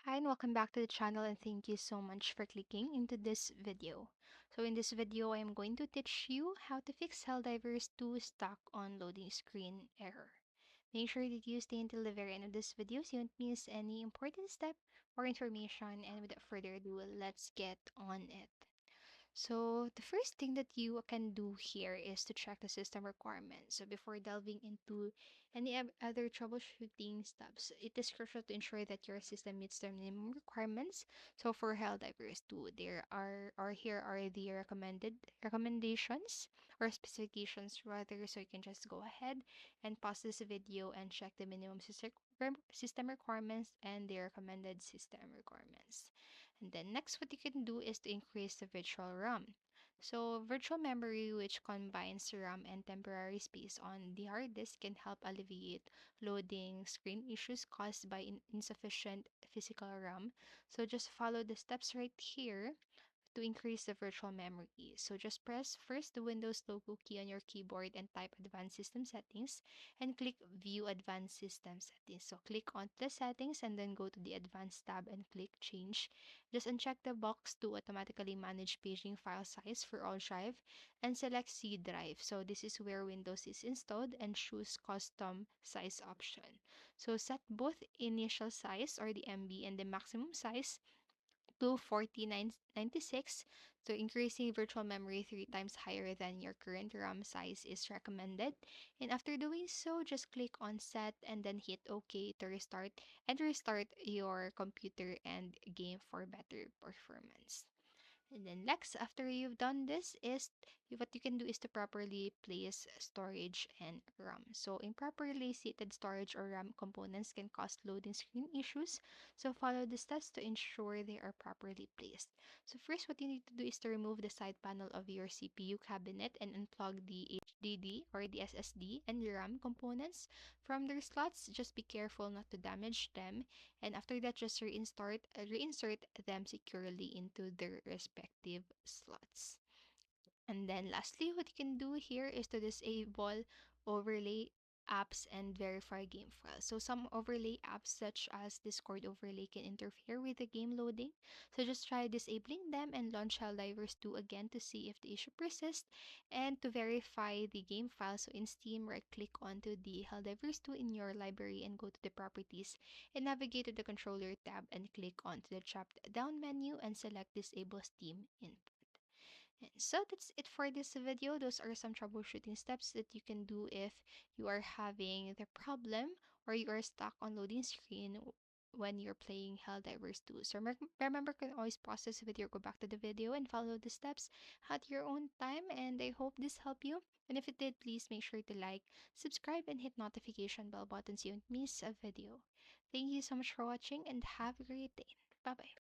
Hi and welcome back to the channel, and thank you so much for clicking into this video. So in this video, I am going to teach you how to fix Helldivers 2 stuck on loading screen error. Make sure that you stay until the very end of this video so you don't miss any important step or information, and without further ado, let's get on it. So the first thing that you can do here is to check the system requirements. So before delving into any other troubleshooting steps, it is crucial to ensure that your system meets the minimum requirements. So for Helldivers 2, there are or here are the recommended recommendations or specifications rather. So you can just go ahead and pause this video and check the minimum system requirements and the recommended system requirements. And then next, what you can do is to increase the virtual RAM. So virtual memory, which combines RAM and temporary space on the hard disk, can help alleviate loading screen issues caused by insufficient physical RAM. So just follow the steps right here to increase the virtual memory. So just press first the Windows logo key on your keyboard and type Advanced System Settings and click View Advanced System Settings. So click on the settings and then go to the Advanced tab and click Change. Just uncheck the box to automatically manage paging file size for all drive and select C drive. So this is where Windows is installed and choose Custom Size option. So set both initial size or the MB and the maximum size to 4996. So increasing virtual memory 3 times higher than your current RAM size is recommended. And after doing so, just click on set and then hit OK to restart your computer and game for better performance. And then next, after you've done this, what you can do is to properly place storage and RAM. So improperly seated storage or RAM components can cause loading screen issues. So follow the steps to ensure they are properly placed. So first, what you need to do is to remove the side panel of your CPU cabinet and unplug the HDD or the SSD and the RAM components from their slots. Just be careful not to damage them, and after that just reinsert them securely into their respective slots. And then lastly, what you can do here is to disable overlay apps and verify game files. So some overlay apps such as Discord overlay can interfere with the game loading. So just try disabling them and launch Helldivers 2 again to see if the issue persists. And to verify the game file, so in Steam, right click onto the Helldivers 2 in your library and go to the properties and navigate to the controller tab and click onto the chopped down menu and select disable Steam input. And so that's it for this video. Those are some troubleshooting steps that you can do if you are having the problem or you are stuck on loading screen when you're playing Helldivers 2. So remember, you can always pause this video, go back to the video, and follow the steps at your own time. And I hope this helped you. And if it did, please make sure to like, subscribe, and hit notification bell button so you don't miss a video. Thank you so much for watching and have a great day. Bye bye.